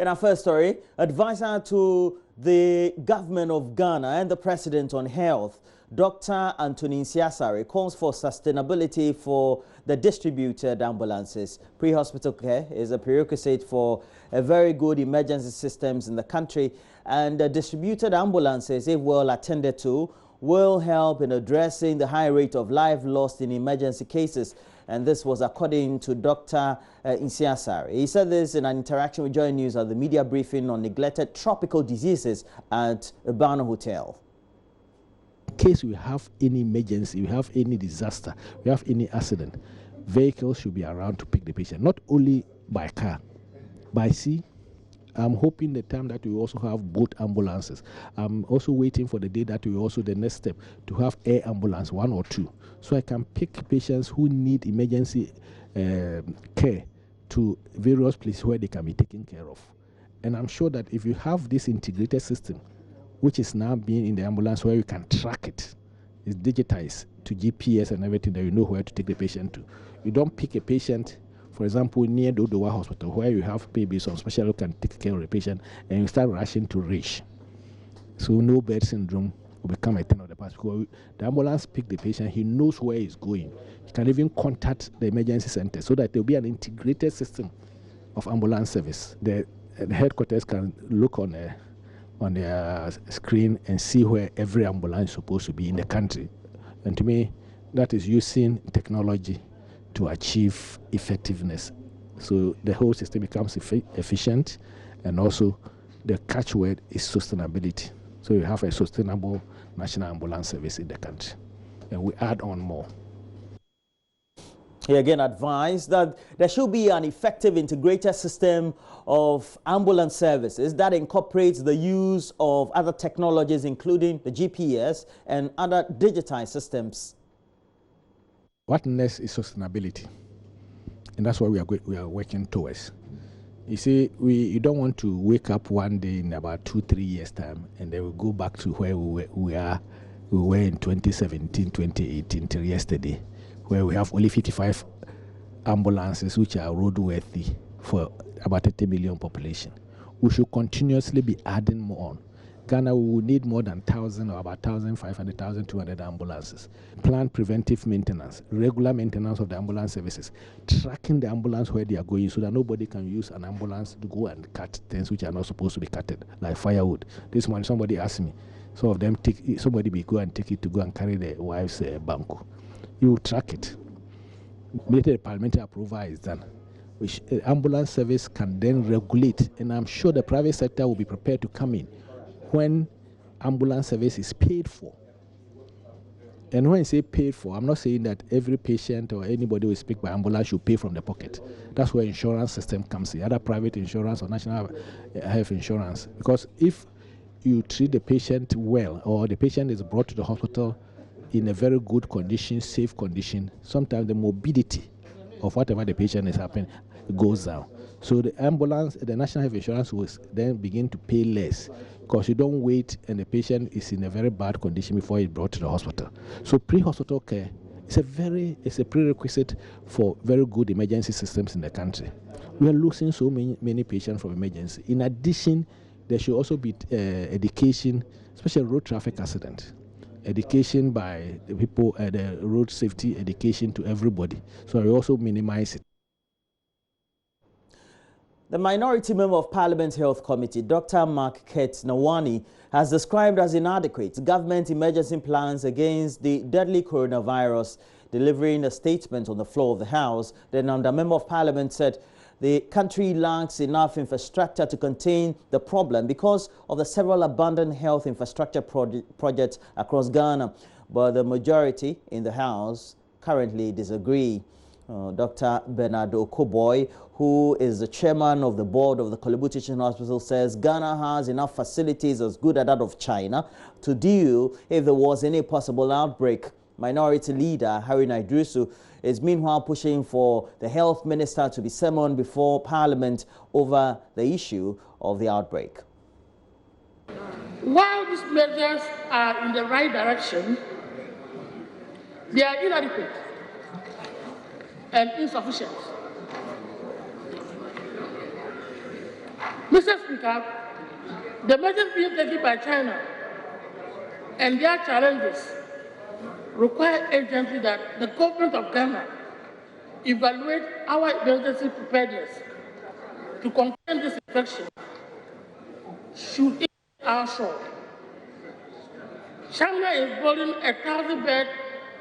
In our first story, advisor to the government of Ghana and the president on health, Dr. Anthony Nsiasare, calls for sustainability for the distributed ambulances. Pre-hospital care is a prerequisite for a very good emergency systems in the country, and the distributed ambulances, if well attended to, will help in addressing the high rate of life lost in emergency cases. And this was according to Dr. Nsiasare. He said this in an interaction with JoyNews at the media briefing on neglected tropical diseases at Urbana Hotel. In case we have any emergency, we have any disaster, we have any accident, vehicles should be around to pick the patient, not only by car, by sea. I'm hoping the time that we also have boat ambulances. I'm also waiting for the day that we also, the next step, to have air ambulance, 1 or 2, so I can pick patients who need emergency care to various places where they can be taken care of. And I'm sure that if you have this integrated system, which is now being in the ambulance where you can track it, it's digitized to GPS and everything, that you know where to take the patient to. You don't pick a patient, for example, near Dodowa Hospital, where you have maybe some specialist who can take care of the patient, and you start rushing to reach. So no bed syndrome will become a thing of the past, because the ambulance pick the patient, he knows where he's going. He can even contact the emergency center so that there will be an integrated system of ambulance service. The headquarters can look on the screen and see where every ambulance is supposed to be in the country. And to me, that is using technology to achieve effectiveness. So the whole system becomes efficient, and also the catchword is sustainability. So you have a sustainable national ambulance service in the country, and we add on more. He again advised that there should be an effective integrated system of ambulance services that incorporates the use of other technologies, including the GPS and other digitized systems. What next is sustainability, and that's what we are working towards. You see, you don't want to wake up one day in about 2-3 years time and then we go back to where we were in 2017, 2018 till yesterday, where we have only 55 ambulances which are roadworthy for about 30 million population. We should continuously be adding more on. Ghana will need more than 1,000 or about 1,500, 1,200 ambulances. Planned preventive maintenance, regular maintenance of the ambulance services, tracking the ambulance where they are going so that nobody can use an ambulance to go and cut things which are not supposed to be cutted, like firewood. This one, somebody asked me, some of them somebody will go and take it to go and carry the wife's banku. You will track it. Later, the parliamentary approval is done, which ambulance service can then regulate, and I'm sure the private sector will be prepared to come in when ambulance service is paid for. And when I say paid for, I'm not saying that every patient or anybody who speak by ambulance should pay from the pocket. That's where insurance system comes in, either private insurance or national health insurance. Because if you treat the patient well, or the patient is brought to the hospital in a very good condition, safe condition, sometimes the morbidity of whatever the patient is happening goes down. So the ambulance, the national health insurance will then begin to pay less, because you don't wait and the patient is in a very bad condition before he's brought to the hospital. So pre-hospital care is a prerequisite for very good emergency systems in the country. We are losing so many patients from emergency. In addition, there should also be education, especially road traffic accident. Education by the people, the road safety education to everybody. So we also minimize it. The Minority Member of Parliament's Health Committee, Dr. Mark Nawani, has described as inadequate government emergency plans against the deadly coronavirus. Delivering a statement on the floor of the House, the Member of Parliament said the country lacks enough infrastructure to contain the problem because of the several abandoned health infrastructure projects across Ghana. But the majority in the House currently disagree. Dr. Bernard Okoboy, who is the chairman of the board of the Kolebu Teaching Hospital, says Ghana has enough facilities as good as that of China to deal if there was any possible outbreak. Minority Leader Harry Naidrusu is meanwhile pushing for the health minister to be summoned before Parliament over the issue of the outbreak. While these measures are in the right direction, they are inadequate and insufficient. Mr. Speaker, the measures being taken by China and their challenges require urgently that the government of Ghana evaluate our emergency preparedness to contain this infection should it be our shore. China is building a 1,000-bed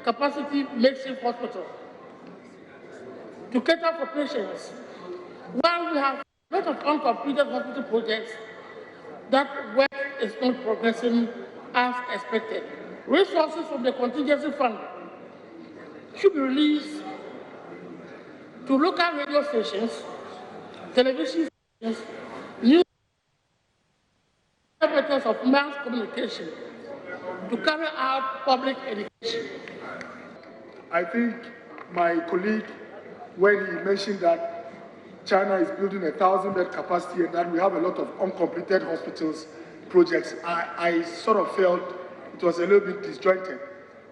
capacity makeshift hospital to cater for patients, while we have a lot of uncompleted hospital projects that work is not progressing as expected. Resources from the contingency fund should be released to local radio stations, television stations, news methods of mass communication to carry out public education. I think my colleague, when he mentioned that China is building a 1,000-bed capacity and that we have a lot of uncompleted hospitals projects, I sort of felt it was a little bit disjointed.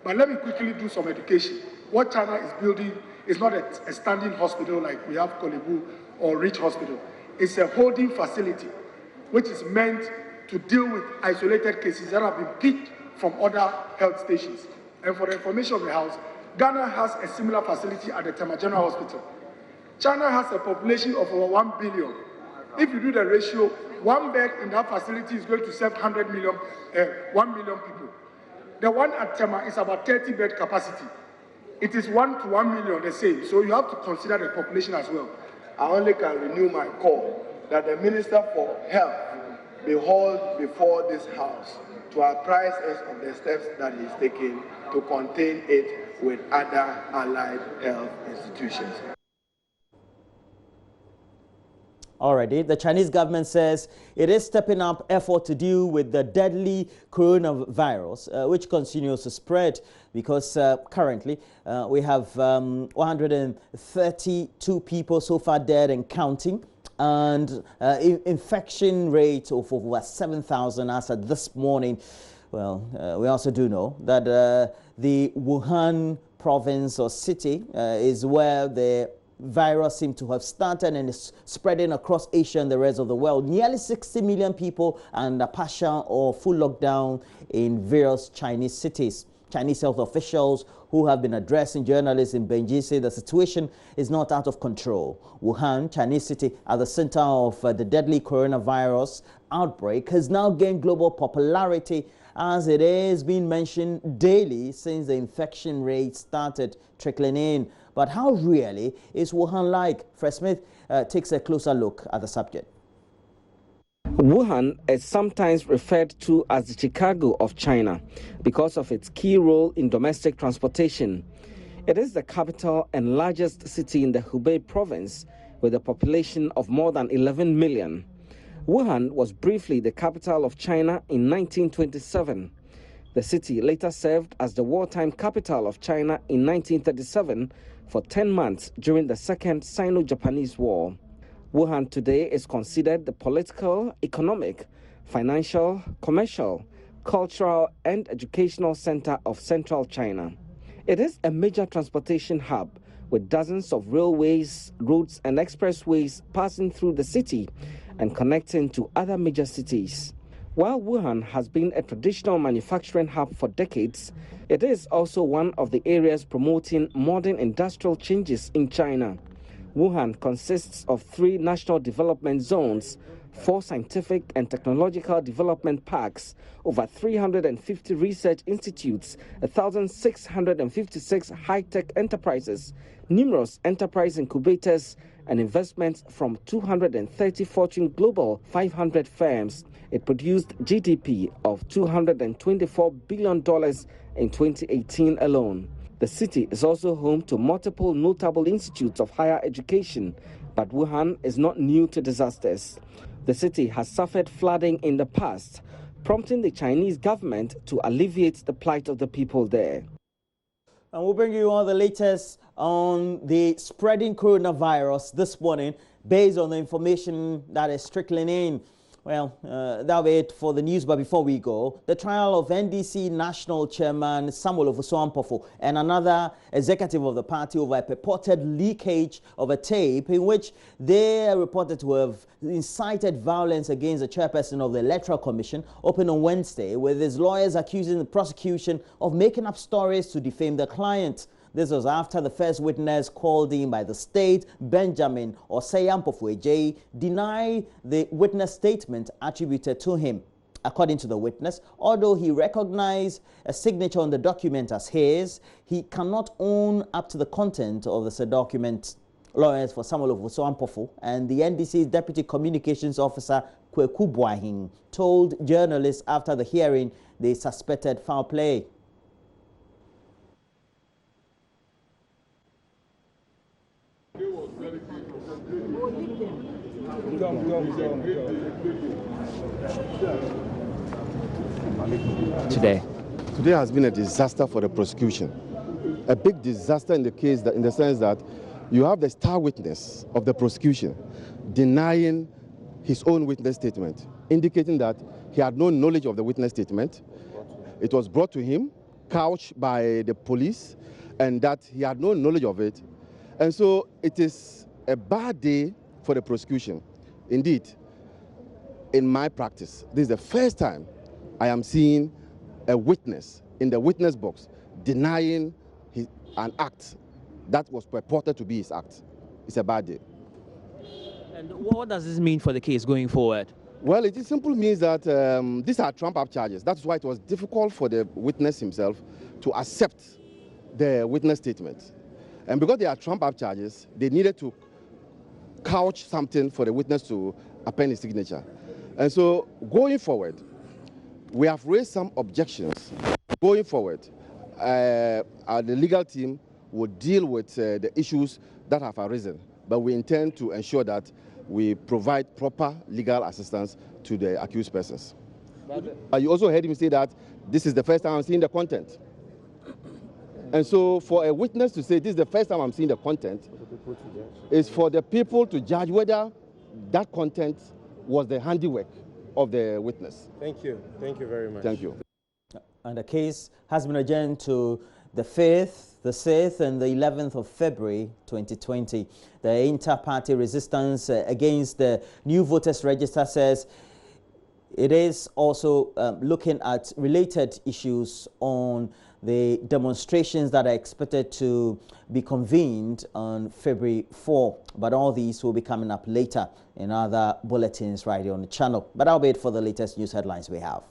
But let me quickly do some education. What China is building is not a standing hospital like we have Kolebu or Rich Hospital. It's a holding facility which is meant to deal with isolated cases that have been picked from other health stations. And for the information of the House, Ghana has a similar facility at the Tema General Hospital. China has a population of over 1 billion. If you do the ratio, one bed in that facility is going to serve 1 million people. The one at Tema is about 30-bed capacity. It is 1 to 1 million the same, so you have to consider the population as well. I only can renew my call that the Minister for Health be hauled before this House to apprise us of the steps that he's taking to contain it with other allied health institutions. Already, the Chinese government says it is stepping up effort to deal with the deadly coronavirus, which continues to spread because currently we have 132 people so far dead and counting, and infection rate of over 7,000 as at this morning. Well, we also do know that the Wuhan province or city is where the virus seems to have started and is spreading across Asia and the rest of the world. Nearly 60 million people and a partial or full lockdown in various Chinese cities. Chinese health officials who have been addressing journalists in Beijing say the situation is not out of control. Wuhan, Chinese city at the center of the deadly coronavirus outbreak, has now gained global popularity as it is being mentioned daily since the infection rate started trickling in. But how really is Wuhan like? Fred Smith takes a closer look at the subject. Wuhan is sometimes referred to as the Chicago of China because of its key role in domestic transportation. It is the capital and largest city in the Hubei province with a population of more than 11 million. Wuhan was briefly the capital of China in 1927. The city later served as the wartime capital of China in 1937 for 10 months during the Second Sino-Japanese War. Wuhan today is considered the political, economic, financial, commercial, cultural, and educational center of central China. It is a major transportation hub with dozens of railways, roads, and expressways passing through the city and connecting to other major cities. While Wuhan has been a traditional manufacturing hub for decades, it is also one of the areas promoting modern industrial changes in China. Wuhan consists of 3 national development zones, 4 scientific and technological development parks, over 350 research institutes, 1,656 high-tech enterprises, numerous enterprise incubators, and investments from 230 Fortune Global 500 firms. It produced GDP of $224 billion in 2018 alone. The city is also home to multiple notable institutes of higher education, but Wuhan is not new to disasters. The city has suffered flooding in the past, prompting the Chinese government to alleviate the plight of the people there. And we'll bring you all the latest on the spreading coronavirus this morning based on the information that is trickling in. Well, that'll be it for the news. But before we go, the trial of NDC National Chairman Samuel Ofosu-Ampofo and another executive of the party over a purported leakage of a tape in which they are reported to have incited violence against the chairperson of the Electoral Commission opened on Wednesday, with his lawyers accusing the prosecution of making up stories to defame their client. This was after the first witness called in by the state, Benjamin Osei-Ampofo, denied the witness statement attributed to him. According to the witness, although he recognized a signature on the document as his, he cannot own up to the content of the said document. Lawyers for Samuel Ofosu-Ampofo and the NDC's Deputy Communications Officer, Kweku Boahin, told journalists after the hearing they suspected foul play. Today has been a disaster for the prosecution. A big disaster in the case, in the sense that you have the star witness of the prosecution denying his own witness statement, indicating that he had no knowledge of the witness statement. It was brought to him, couched by the police, and that he had no knowledge of it. And so it is a bad day for the prosecution. Indeed, in my practice, this is the first time I am seeing a witness in the witness box denying an act that was purported to be his act. It's a bad day. And what does this mean for the case going forward? Well, it simply means that these are trump-up charges. That's why it was difficult for the witness himself to accept the witness statement. And because they are trump-up charges, they needed to couch something for the witness to append his signature. And so, going forward, we have raised some objections. Going forward, the legal team will deal with the issues that have arisen, but we intend to ensure that we provide proper legal assistance to the accused persons. You also heard him say that this is the first time I'm seeing the content. And so for a witness to say this is the first time I'm seeing the content, is for the people to judge whether that content was the handiwork of the witness. Thank you. Thank you very much. Thank you. And the case has been adjourned to the 5th, the 6th, and the 11th of February 2020. The inter-party resistance against the new voters register says it is also looking at related issues on the demonstrations that are expected to be convened on February 4. But all these will be coming up later in other bulletins right here on the channel. But that'll be it for the latest news headlines we have.